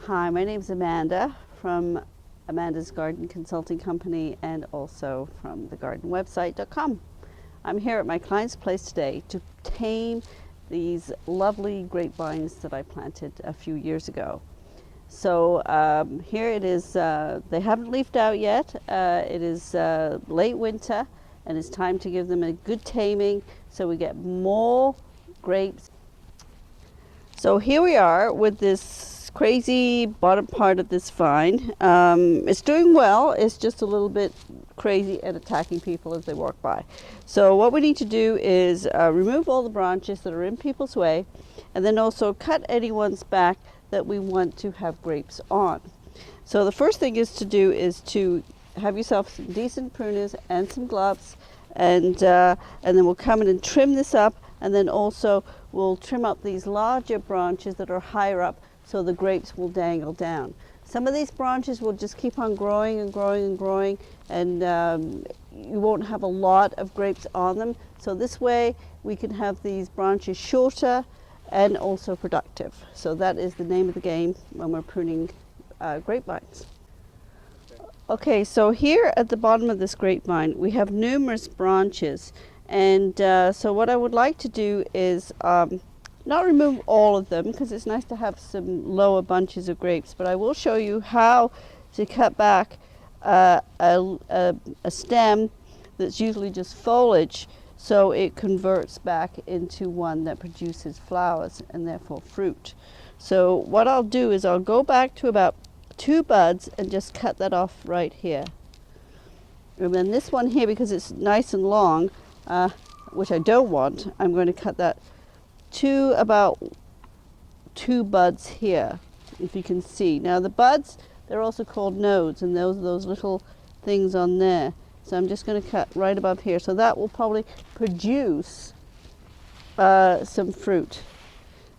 Hi, my name is Amanda from Amanda's Garden Consulting Company and also from thegardenwebsite.com. I'm here at my client's place today to tame these lovely grapevines that I planted a few years ago. So here it is, they haven't leafed out yet. It is late winter and it's time to give them a good taming so we get more grapes. So here we are with this crazy bottom part of this vine. It's doing well, it's just a little bit crazy and attacking people as they walk by. So what we need to do is remove all the branches that are in people's way, and then also cut any ones back that we want to have grapes on. So the first thing is to have yourself some decent pruners and some gloves, and then we'll come in and trim this up, and then also we'll trim up these larger branches that are higher up so the grapes will dangle down. Some of these branches will just keep on growing and growing and growing, and you won't have a lot of grapes on them. So this way we can have these branches shorter and also productive. So that is the name of the game when we're pruning grapevines. Okay, so here at the bottom of this grapevine we have numerous branches, and so what I would like to do is not remove all of them because it's nice to have some lower bunches of grapes, but I will show you how to cut back a stem that's usually just foliage so it converts back into one that produces flowers and therefore fruit. So what I'll do is I'll go back to about 2 buds and just cut that off right here. And then this one here, because it's nice and long, which I don't want, I'm going to cut that to about 2 buds here, if you can see. Now the buds, they're also called nodes, and those are those little things on there. So I'm just going to cut right above here. So that will probably produce some fruit.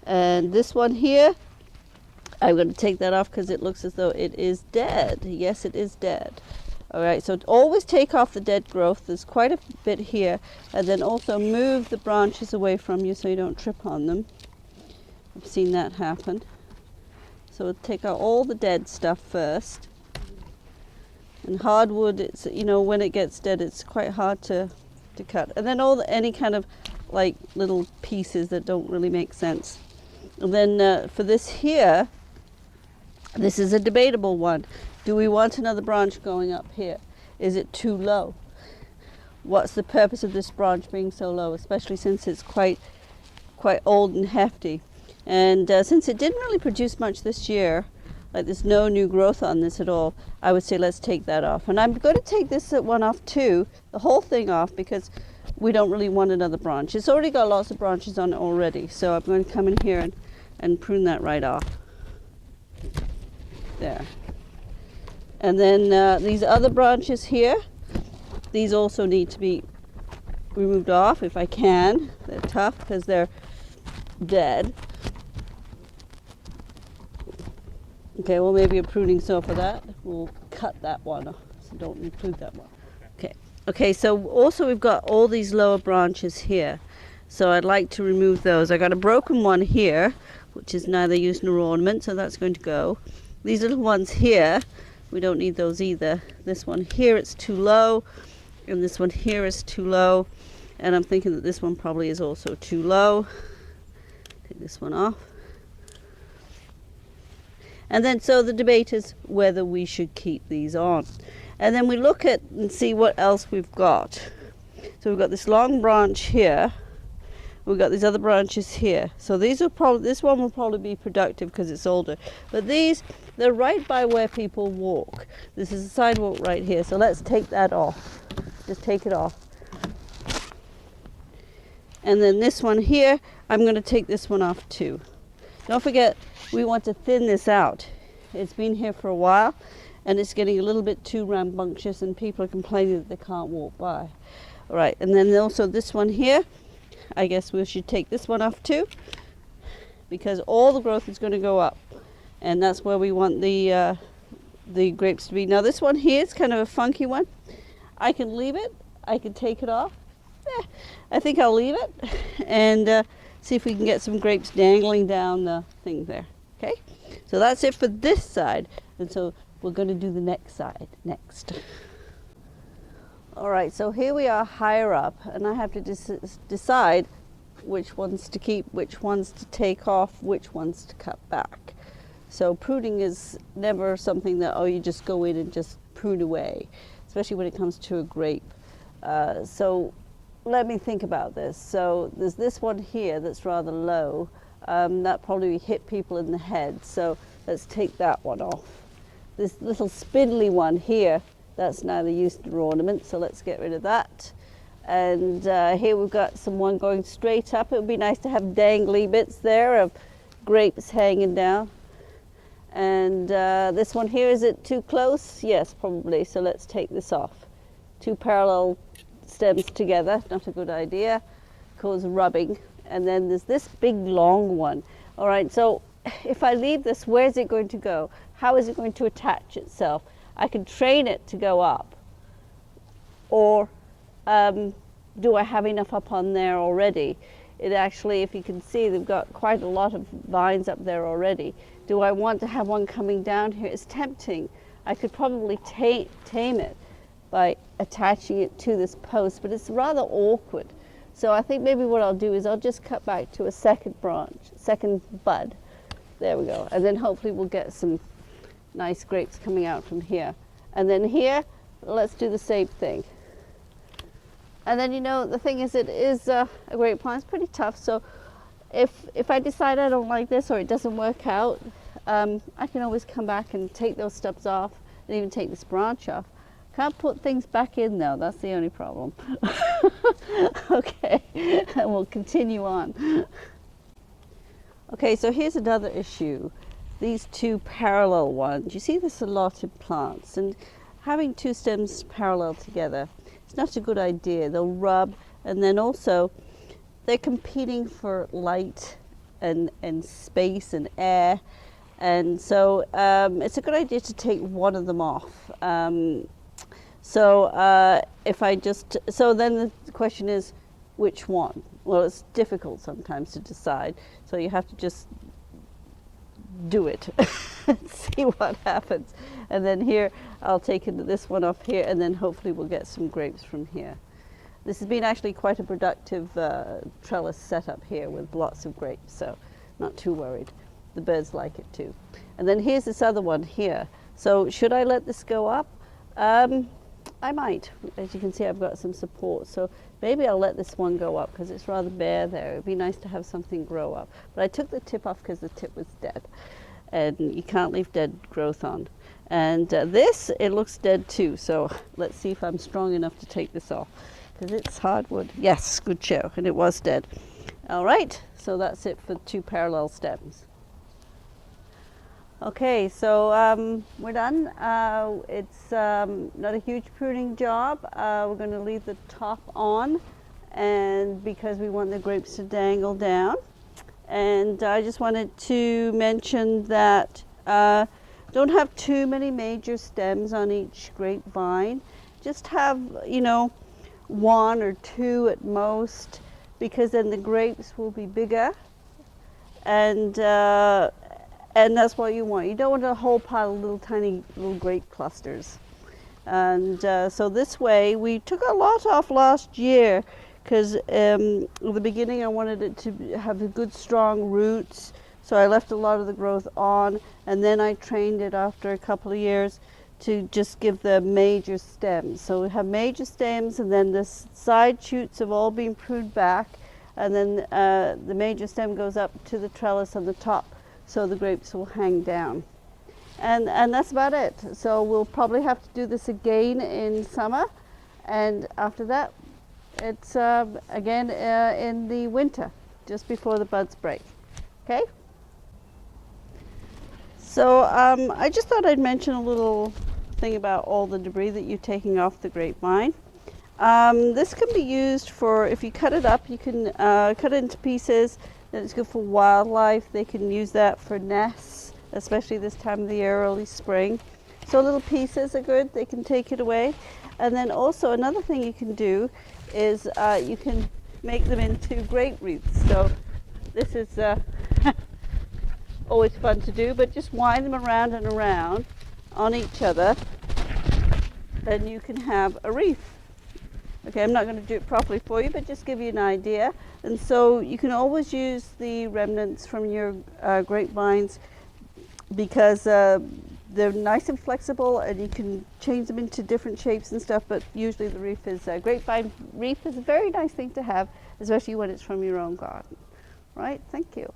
And this one here, I'm going to take that off because it looks as though it is dead. Yes, it is dead. All right, so always take off the dead growth. There's quite a bit here, and then also move the branches away from you so you don't trip on them. I've seen that happen. So take out all the dead stuff first. And hardwood, it's, you know, when it gets dead, it's quite hard to cut. And then any kind of like little pieces that don't really make sense. And then for this here, this is a debatable one. Do we want another branch going up here? Is it too low? What's the purpose of this branch being so low, especially since it's quite old and hefty? And since it didn't really produce much this year, like there's no new growth on this at all, I would say let's take that off. And I'm going to take this one off too, the whole thing off, because we don't really want another branch. It's already got lots of branches on it already, so I'm going to come in here and prune that right off. There. And then these other branches here, these also need to be removed off if I can. They're tough because they're dead. Okay, well maybe a pruning saw for that. We'll cut that one off, so don't include that one. Okay, so also we've got all these lower branches here. So I'd like to remove those. I got a broken one here, which is neither use nor ornament, so that's going to go. These little ones here, we don't need those either. This one here, it's too low, and this one here is too low, and I'm thinking that this one probably is also too low. Take this one off. And then so the debate is whether we should keep these on. And then we look at and see what else we've got. So we've got this long branch here. We've got these other branches here. So these are probably, this one will probably be productive because it's older. But these, they're right by where people walk. This is a sidewalk right here. So let's take that off. Just take it off. And then this one here, I'm going to take this one off too. Don't forget, we want to thin this out. It's been here for a while and it's getting a little bit too rambunctious and people are complaining that they can't walk by. All right, and then also this one here, I guess we should take this one off too, because all the growth is going to go up, and that's where we want the grapes to be. Now this one here is kind of a funky one. I can leave it, I can take it off. I think I'll leave it and see if we can get some grapes dangling down the thing there. Okay, So that's it for this side. And so we're going to do the next side next. All right, so here we are higher up, and I have to decide which ones to keep, which ones to take off, which ones to cut back. So pruning is never something that, oh, you just go in and just prune away, especially when it comes to a grape. So let me think about this. So there's this one here that's rather low. That probably hit people in the head, so let's take that one off. This little spindly one here, that's neither use nor ornament, so let's get rid of that. And here we've got one going straight up. It would be nice to have dangly bits there of grapes hanging down. And this one here, is it too close? Yes, probably, so let's take this off. Two parallel stems together, not a good idea, cause rubbing. And then there's this big long one. All right, so if I leave this, where's it going to go? How is it going to attach itself? I can train it to go up, or do I have enough up on there already? It actually, if you can see, they've got quite a lot of vines up there already. Do I want to have one coming down here? It's tempting. I could probably tame it by attaching it to this post, but it's rather awkward. So I think maybe what I'll do is I'll just cut back to a second branch, second bud. There we go. And then hopefully we'll get some nice grapes coming out from here. And then here, let's do the same thing. And then, you know, the thing is, it is a grape plant. It's pretty tough. So if I decide I don't like this or it doesn't work out, I can always come back and take those stubs off and even take this branch off. Can't put things back in though, that's the only problem. Okay, and we'll continue on. Okay, so here's another issue. These two parallel ones, you see this a lot in plants, and having two stems parallel together, it's not a good idea. They'll rub, and then also they're competing for light and space and air, and so it's a good idea to take one of them off. If I just, so then the question is, which one? Well, it's difficult sometimes to decide, so you have to just do it and see what happens. And then here, I'll take this one off here, and then hopefully we'll get some grapes from here. This has been actually quite a productive trellis setup here with lots of grapes, so not too worried. The birds like it too. And then here's this other one here. So should I let this go up? I might. As you can see, I've got some support, so maybe I'll let this one go up because it's rather bare there. It'd be nice to have something grow up. But I took the tip off because the tip was dead, and you can't leave dead growth on. And this, it looks dead too, so let's see if I'm strong enough to take this off because it's hardwood. Yes, good show, and it was dead. All right, so that's it for two parallel stems. Okay, so we're done. It's not a huge pruning job. We're going to leave the top on, and because we want the grapes to dangle down. And I just wanted to mention that don't have too many major stems on each grapevine. Just have, you know, one or two at most, because then the grapes will be bigger, and that's what you want. You don't want a whole pile of little tiny little grape clusters. And so this way, we took a lot off last year because in the beginning I wanted it to have good strong roots. So I left a lot of the growth on, and then I trained it after a couple of years to just give the major stems. So we have major stems, and then the side shoots have all been pruned back, and then the major stem goes up to the trellis on the top, so the grapes will hang down. And that's about it. So we'll probably have to do this again in summer, and after that it's again in the winter, just before the buds break. Okay? So I just thought I'd mention a little thing about all the debris that you're taking off the grapevine. This can be used for, if you cut it up, you can cut it into pieces. Then it's good for wildlife. They can use that for nests, especially this time of the year, early spring. So little pieces are good. They can take it away. And then also another thing you can do is you can make them into grape wreaths. So this is always fun to do, but just wind them around and around on each other, then you can have a wreath. Okay, I'm not going to do it properly for you, but just give you an idea. And so you can always use the remnants from your grapevines because they're nice and flexible, and you can change them into different shapes and stuff, but usually the wreath is grapevine wreath is a very nice thing to have, especially when it's from your own garden. Right? Thank you.